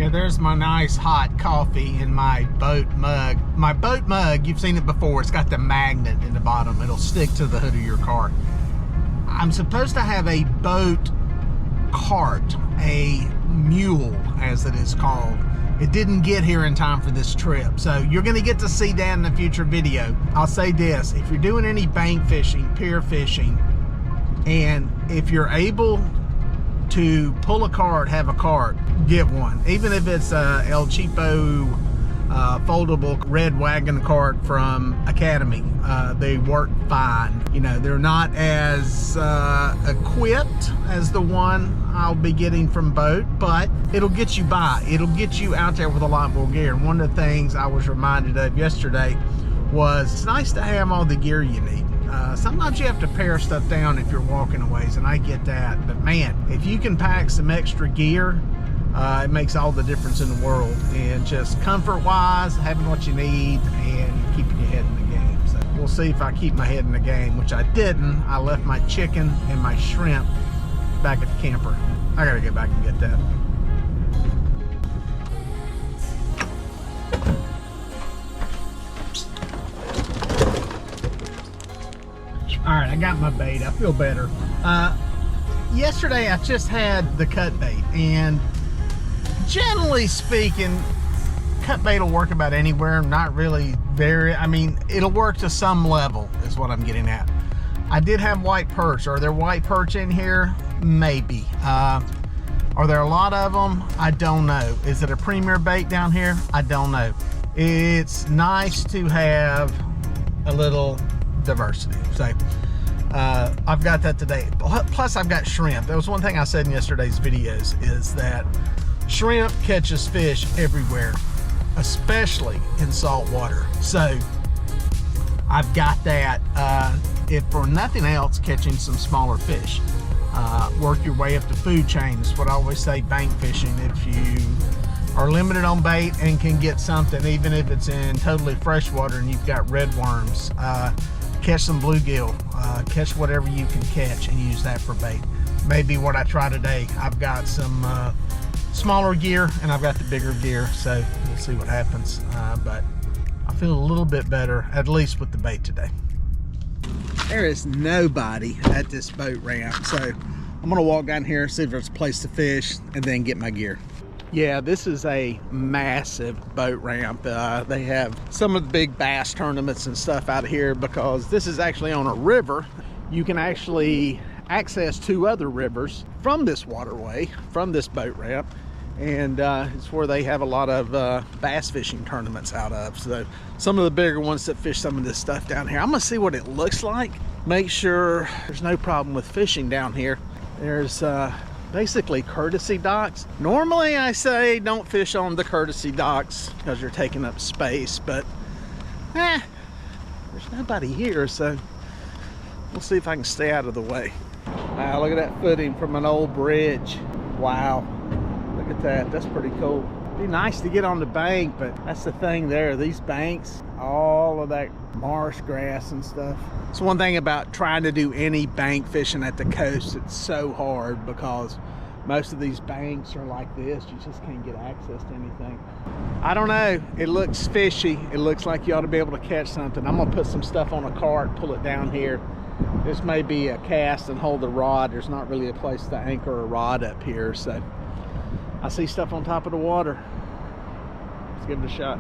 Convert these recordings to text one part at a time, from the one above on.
Yeah, there's my nice hot coffee in my boat mug. My boat mug, you've seen it before, it's got the magnet in the bottom. It'll stick to the hood of your car. I'm supposed to have a boat cart, a mule as it is called. It didn't get here in time for this trip, so you're going to get to see that in a future video. I'll say this, if you're doing any bank fishing, pier fishing, and if you're able to pull a cart, have a cart, get one. Even if it's a El Cheapo foldable red wagon cart from Academy, they work fine. You know, they're not as equipped as the one I'll be getting from Boat, but it'll get you by. It'll get you out there with a lot more gear. And one of the things I was reminded of yesterday was it's nice to have all the gear you need. Sometimes you have to pare stuff down if you're walking a ways, and I get that, but man, if you can pack some extra gear, it makes all the difference in the world. And just comfort wise, having what you need and keeping your head in the game. So we'll see if I keep my head in the game, which I didn't. I left my chicken and my shrimp back at the camper. I gotta get back and get that. All right, I got my bait. I feel better. Yesterday, I just had the cut bait, and generally speaking, cut bait will work about anywhere. Not really very, I mean, it'll work to some level is what I'm getting at. I did have white perch. Are there white perch in here? Maybe. Are there a lot of them? I don't know. Is it a premier bait down here? I don't know. It's nice to have a little diversity. So I've got that today. Plus I've got shrimp. That was one thing I said in yesterday's videos, is that shrimp catches fish everywhere, especially in salt water. So I've got that, if for nothing else, catching some smaller fish. Work your way up the food chain is what I always say bank fishing. If you are limited on bait and can get something, even if it's in totally fresh water and you've got red worms, catch some bluegill, catch whatever you can catch and use that for bait. Maybe what I try today. I've got some smaller gear and I've got the bigger gear, so we'll see what happens. But I feel a little bit better, at least with the bait today. There is nobody at this boat ramp, so I'm gonna walk down here, see if there's a place to fish, and then get my gear. Yeah, this is a massive boat ramp. They have some of the big bass tournaments and stuff out here because this is actually on a river. You can actually access two other rivers from this waterway, from this boat ramp, and it's where they have a lot of bass fishing tournaments out of. So some of the bigger ones that fish some of this stuff down here. I'm gonna see what it looks like, make sure there's no problem with fishing down here. There's basically courtesy docks. Normally I say don't fish on the courtesy docks because you're taking up space, but there's nobody here, so we'll see if I can stay out of the way. Wow, look at that footing from an old bridge. Wow, look at that, that's pretty cool. It'd be nice to get on the bank, but that's the thing there, these banks, all of that marsh grass and stuff. It's one thing about trying to do any bank fishing at the coast. It's so hard because most of these banks are like this. You just can't get access to anything. I don't know, it looks fishy. It looks like you ought to be able to catch something. I'm gonna put some stuff on a cart, pull it down here. This may be a cast and hold a rod. There's not really a place to anchor a rod up here, so I see stuff on top of the water. Let's give it a shot.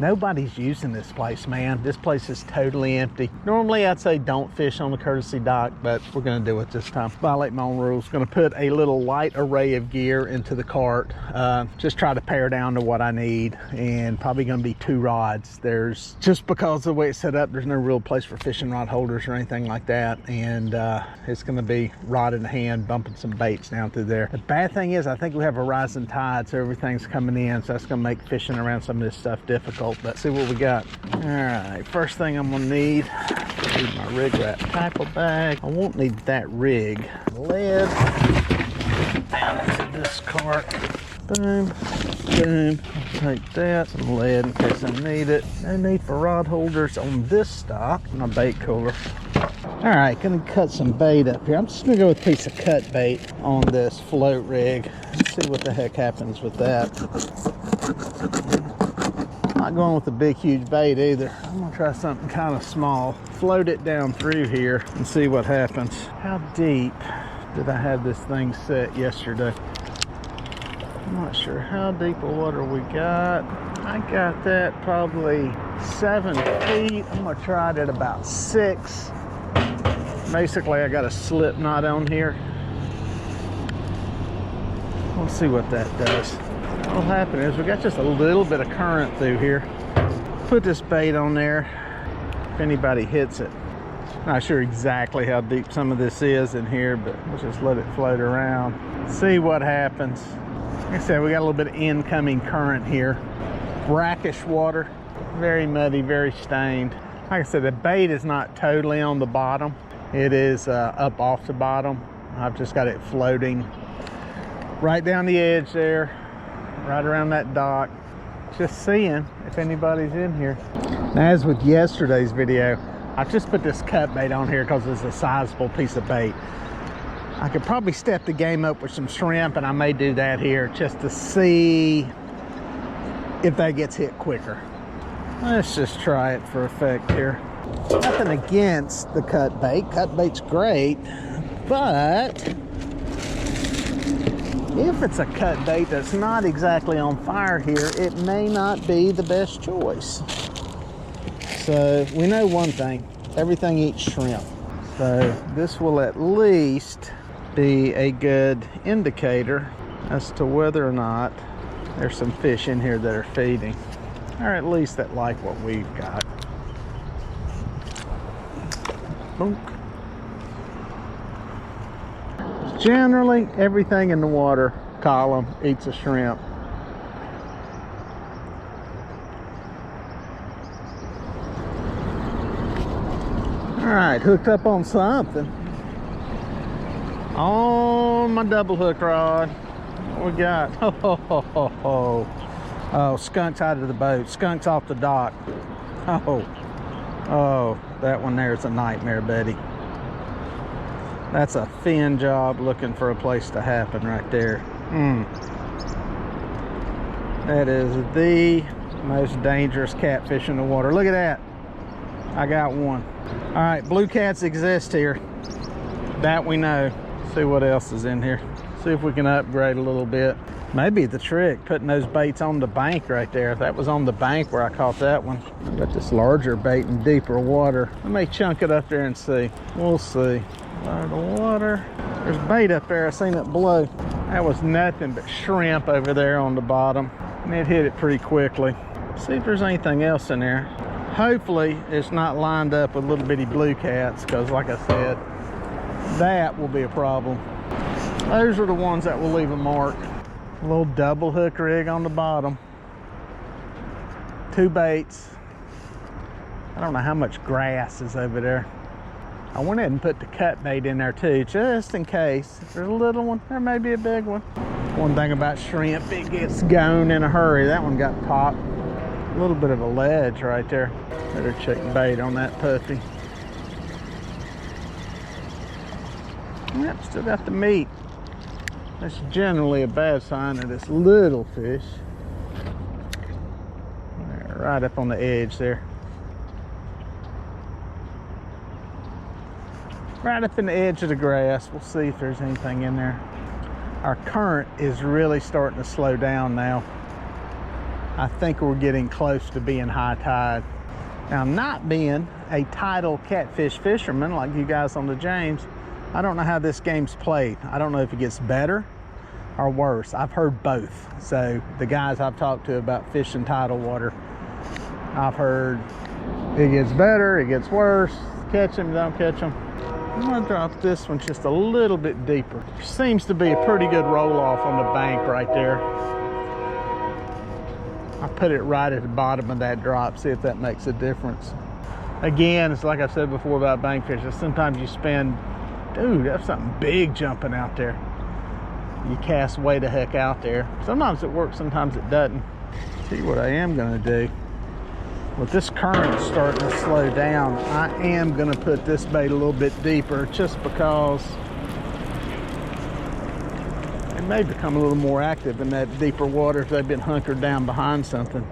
Nobody's using this place, man. This place is totally empty. Normally I'd say don't fish on the courtesy dock, but we're gonna do it this time. Violate my own rules. Gonna put a little light array of gear into the cart. Just try to pare down to what I need, and probably gonna be 2 rods. There's, just because of the way it's set up, there's no real place for fishing rod holders or anything like that. And it's gonna be rod in hand, bumping some baits down through there. The bad thing is I think we have a rising tide, so everything's coming in, so that's gonna make fishing around some of this stuff difficult. Let's see what we got. All right, first thing I'm gonna need my rig wrap tackle bag. I won't need that rig. Lead down into this cart. Boom, boom. I'll take that. Some lead in case I need it. No need for rod holders on this stock. My bait cooler. All right, gonna cut some bait up here. I'm just gonna go with a piece of cut bait on this float rig. Let's see what the heck happens with that. Not going with a big, huge bait either. I'm gonna try something kind of small. Float it down through here and see what happens. How deep did I have this thing set yesterday? I'm not sure how deep of water we got. I got that probably 7 feet. I'm gonna try it at about 6. Basically, I got a slip knot on here. We'll see what that does. What'll happen is we got just a little bit of current through here. Put this bait on there. If anybody hits it. Not sure exactly how deep some of this is in here, but we'll just let it float around. See what happens. Like I said, we got a little bit of incoming current here. Brackish water. Very muddy, very stained. Like I said, the bait is not totally on the bottom. It is up off the bottom. I've just got it floating right down the edge there, right around that dock. Just seeing if anybody's in here. Now, as with yesterday's video, I just put this cut bait on here because it's a sizable piece of bait. I could probably step the game up with some shrimp, and I may do that here just to see if that gets hit quicker. Let's just try it for effect here. Nothing against the cut bait. Cut bait's great, but if it's a cut bait that's not exactly on fire here, it may not be the best choice. So we know one thing, everything eats shrimp. So this will at least be a good indicator as to whether or not there's some fish in here that are feeding, or at least that like what we've got. Boom. Generally, everything in the water column eats a shrimp. All right, hooked up on something. On my double hook rod. What we got? Oh, skunk's out of the boat. Skunk's off the dock. Oh, that one there is a nightmare, buddy. That's a fin job looking for a place to happen right there. That is the most dangerous catfish in the water. Look at that. I got one. All right, blue cats exist here. That we know. See what else is in here. See if we can upgrade a little bit. Maybe the trick, putting those baits on the bank right there. If that was on the bank where I caught that one. Got this larger bait in deeper water. I may chunk it up there and see. We'll see. Lower the water. There's bait up there. I seen it below. That was nothing but shrimp over there on the bottom. And it hit it pretty quickly. See if there's anything else in there. Hopefully it's not lined up with little bitty blue cats, because like I said, that will be a problem. Those are the ones that will leave a mark. A little double hook rig on the bottom. 2 baits. I don't know how much grass is over there. I went ahead and put the cut bait in there too, just in case. If there's a little one, there may be a big one. One thing about shrimp, it gets gone in a hurry. That one got popped. A little bit of a ledge right there. Better check bait on that puppy. Yep, still got the meat. That's generally a bad sign of this little fish. Right up on the edge there. Right up in the edge of the grass. We'll see if there's anything in there. Our current is really starting to slow down now. I think we're getting close to being high tide. Now, not being a tidal catfish fisherman like you guys on the James, I don't know how this game's played. I don't know if it gets better or worse. I've heard both. So the guys I've talked to about fishing tidal water, I've heard it gets better, it gets worse. Catch them, don't catch them. I'm gonna drop this one just a little bit deeper. Seems to be a pretty good roll off on the bank right there. I put it right at the bottom of that drop, see if that makes a difference. Again, it's like I said before about bank fishing. Sometimes you spend, dude, that's something big jumping out there. You cast way the heck out there. Sometimes it works, sometimes it doesn't. See what I am gonna do With this current starting to slow down, I am going to put this bait a little bit deeper just because it may become a little more active in that deeper water if they've been hunkered down behind something.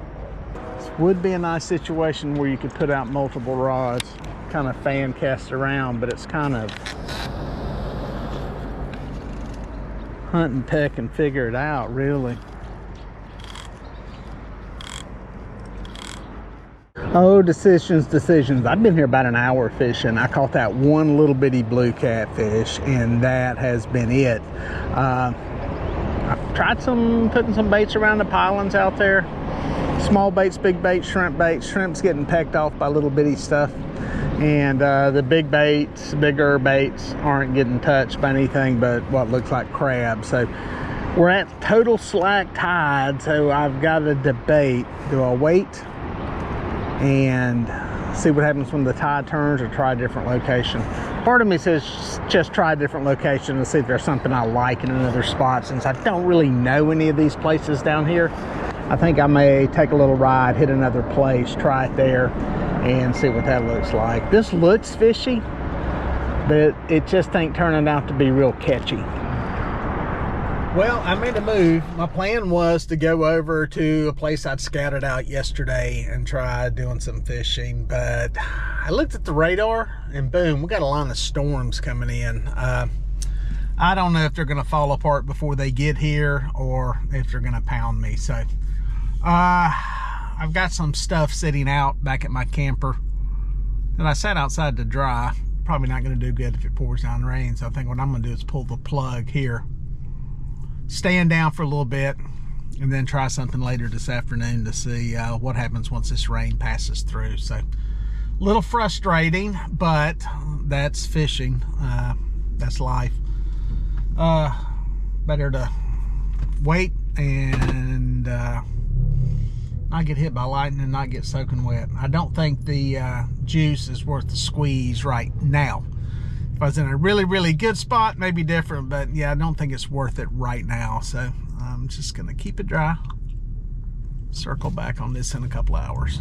This would be a nice situation where you could put out multiple rods, kind of fan cast around, but it's kind of hunt and peck and figure it out, really. Oh, decisions. I've been here about an hour fishing. I caught that one little bitty blue catfish, and that has been it. I've tried putting some baits around the pilings out there. Small baits, big baits, shrimp baits. Shrimp's getting pecked off by little bitty stuff. And the big baits, bigger baits aren't getting touched by anything but what looks like crabs. So we're at total slack tide, so I've got to debate, do I wait and see what happens when the tide turns, or try a different location? Part of me says just try a different location and see if there's something I like in another spot, since I don't really know any of these places down here. I think I may take a little ride, hit another place, try it there, and see what that looks like. This looks fishy, but it just ain't turning out to be real catchy. Well, I made a move. My plan was to go over to a place I'd scouted out yesterday and try doing some fishing, but I looked at the radar and boom, we got a line of storms coming in. I don't know if they're gonna fall apart before they get here or if they're gonna pound me. So I've got some stuff sitting out back at my camper that I sat outside to dry. Probably not gonna do good if it pours down rain. So I think what I'm gonna do is pull the plug here, stand down for a little bit, and then try something later this afternoon to see what happens once this rain passes through. So a little frustrating, but that's fishing. That's life. Better to wait and not get hit by lightning and not get soaking wet. I don't think the juice is worth the squeeze right now. If I was in a really, really good spot, maybe different, but yeah, I don't think it's worth it right now. So I'm just gonna keep it dry, circle back on this in a couple hours.